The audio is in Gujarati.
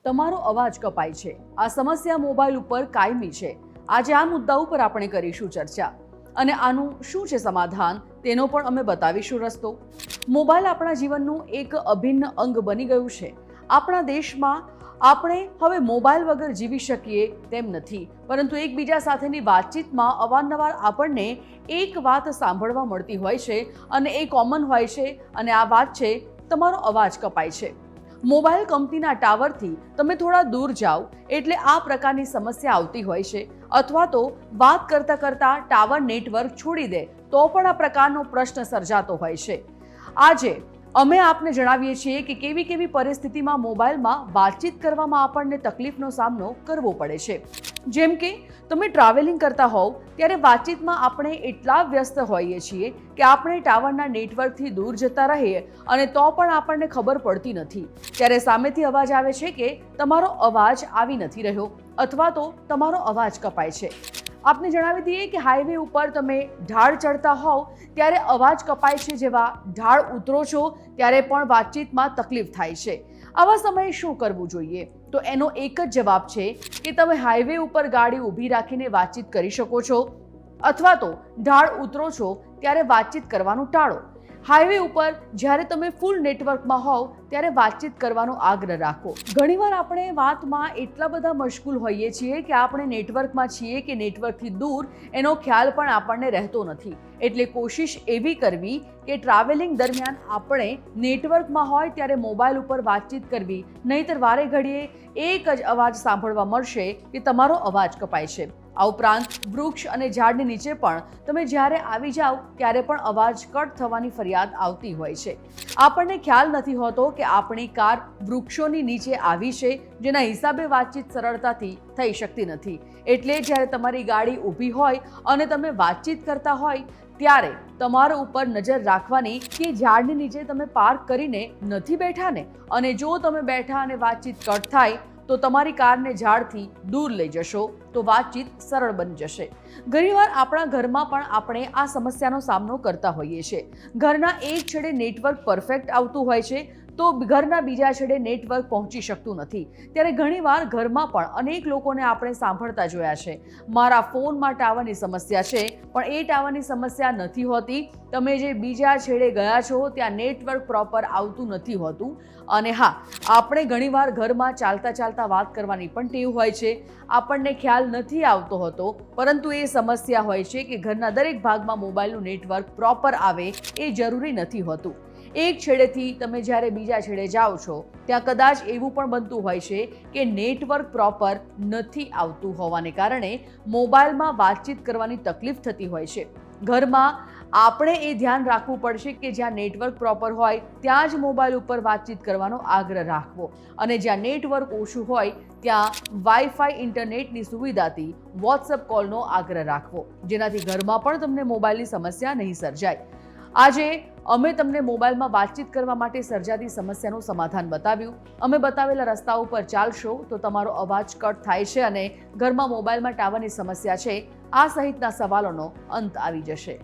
તમારો અવાજ કપાય છે. આ સમસ્યા મોબાઈલ ઉપર કાયમી છે. આજે આ મુદ્દા ઉપર આપણે કરીશું ચર્ચા અને આનું શું છે સમાધાન તેનો પણ અમે બતાવીશું રસ્તો. મોબાઈલ આપણા જીવનનું એક અભિન્ન અંગ બની ગયું છે. આપણા દેશમાં આપણે હવે મોબાઈલ વગર જીવી શકીએ તેમ નથી, પરંતુ એકબીજા સાથેની વાતચીતમાં અવારનવાર આપણને એક વાત સાંભળવા મળતી હોય છે અને એ કોમન હોય છે, અને આ વાત છે તમારો અવાજ કપાય છે. મોબાઈલ કંપનીના ટાવરથી તમે થોડા દૂર જાઓ એટલે આ પ્રકારની સમસ્યા આવતી હોય છે, અથવા તો વાત કરતા કરતા ટાવર નેટવર્ક છોડી દે તો પણ આ પ્રકારનો પ્રશ્ન સર્જાતો હોય છે. આજે અમે આપને જણાવીએ છીએ કે કેવી કેવી પરિસ્થિતિમાં મોબાઈલમાં વાતચીત કરવામાં આપણને તકલીફનો સામનો કરવો પડે છે. જેમ કે તમે ટ્રાવેલિંગ કરતા હોવ ત્યારે વાતચીતમાં આપણે એટલા વ્યસ્ત હોઈએ છીએ કે આપણે ટાવરના નેટવર્કથી દૂર જતા રહીએ અને તો પણ આપણને ખબર પડતી નથી. ત્યારે સામેથી અવાજ આવે છે કે તમારો અવાજ આવી નથી રહ્યો, અથવા તો તમારો અવાજ કપાય છે. આપને જણાવી દઈએ કે હાઈવે ઉપર તમે ઢાળ ચડતા હોવ ત્યારે અવાજ કપાય છે, જેવા ઢાળ ઉતરો છો ત્યારે પણ વાતચીતમાં તકલીફ થાય છે. આવા સમયે શું કરવું જોઈએ? તો એનો એક જ જવાબ છે કે તમે હાઈવે ઉપર ગાડી ઊભી રાખીને વાતચીત કરી શકો છો, અથવા તો ઢાળ ઉતરો છો ત્યારે વાતચીત કરવાનું ટાળો. હાઈવે ઉપર જ્યારે તમે ફૂલ નેટવર્કમાં હોવ ત્યારે વાતચીત કરવાનો આગ્રહ રાખો. ઘણીવાર આપણે વાતમાં એટલા બધા મશગુલ હોઈએ છીએ કે આપણે નેટવર્કમાં છીએ કે નેટવર્કથી દૂર એનો ખ્યાલ પણ આપણને રહેતો નથી. એટલે કોશિશ એવી કરવી કે ટ્રાવેલિંગ દરમિયાન આપણે નેટવર્કમાં હોય ત્યારે મોબાઈલ ઉપર વાતચીત કરવી, નહીંતર વારે ઘડીએ એક જ અવાજ સાંભળવા મળશે કે તમારો અવાજ કપાય છે. આ ઉપરાંત વૃક્ષ અને ઝાડની નીચે પણ તમે જ્યારે આવી જાઓ ત્યારે પણ અવાજ કટ થવાની ફરિયાદ આવતી હોય છે. આપણને ખ્યાલ નથી હોતો કે આપણી કાર વૃક્ષોની નીચે આવી છે, જેના હિસાબે વાતચીત સરળતાથી થઈ શકતી નથી. એટલે જ્યારે તમારી ગાડી ઊભી હોય અને તમે વાતચીત કરતા હોય ત્યારે તમારા ઉપર નજર રાખવાની કે ઝાડની નીચે તમે પાર્ક કરીને નથી બેઠા ને, અને જો તમે બેઠા અને વાતચીત કટ થાય તો તમારી કારને ઝાડથી દૂર લઈ જશો તો વાતચીત સરળ બની જશે. ઘણીવાર આપણા ઘરમાં પણ આપણે આ સમસ્યાનો સામનો કરતા હોઈએ છીએ. ઘરના એક છેડે નેટવર્ક પરફેક્ટ આવતું હોય છે તો ઘરના બીજા છેડે નેટવર્ક પહોંચી શકતું નથી. ત્યારે ઘણીવાર ઘરમાં પણ અનેક લોકોને આપણે સાંભળતા જોયા છે, મારા ફોનમાં ટાવરની સમસ્યા છે, પણ એ ટાવરની સમસ્યા નથી હોતી. તમે જે બીજા છેડે ગયા છો ત્યાં નેટવર્ક પ્રોપર આવતું નથી હોતું. અને હા, આપણે ઘણીવાર ઘરમાં ચાલતા ચાલતા વાત કરવાની પણ ટેવ હોય છે. આપણને ખ્યાલ નથી આવતો હોતો, પરંતુ એ સમસ્યા હોય છે કે ઘરના દરેક ભાગમાં મોબાઈલનું નેટવર્ક પ્રોપર આવે એ જરૂરી નથી હોતું. એક છેડેથી તમે જ્યારે બીજા છેડે જાઓ છો ત્યાં કદાચ એવું પણ બનતું હોય છે કે નેટવર્ક પ્રોપર નથી આવતું હોવાને કારણે મોબાઈલમાં વાતચીત કરવાની તકલીફ થતી હોય છે. ઘરમાં આપણે એ ધ્યાન રાખવું પડશે કે જ્યાં નેટવર્ક પ્રોપર હોય ત્યાં જ મોબાઈલ ઉપર વાતચીત કરવાનો આગ્રહ રાખવો, અને જ્યાં નેટવર્ક ઓછું હોય ત્યાં વાઈફાઈ ઇન્ટરનેટની સુવિધાથી વોટ્સએપ કોલનો આગ્રહ રાખવો, જેનાથી ઘરમાં પણ તમને મોબાઈલની સમસ્યા નહીં સર્જાય. આજે અમે તમને મોબાઈલમાં વાતચીત કરવા માટે સર્જાતી સમસ્યાનું સમાધાન બતાવ્યું. અમે બતાવેલા રસ્તા ઉપર ચાલશો તો તમારો અવાજ કટ થાય છે અને ઘરમાં મોબાઈલમાં ટાવરની સમસ્યા છે આ સહિતના સવાલોનો અંત આવી જશે.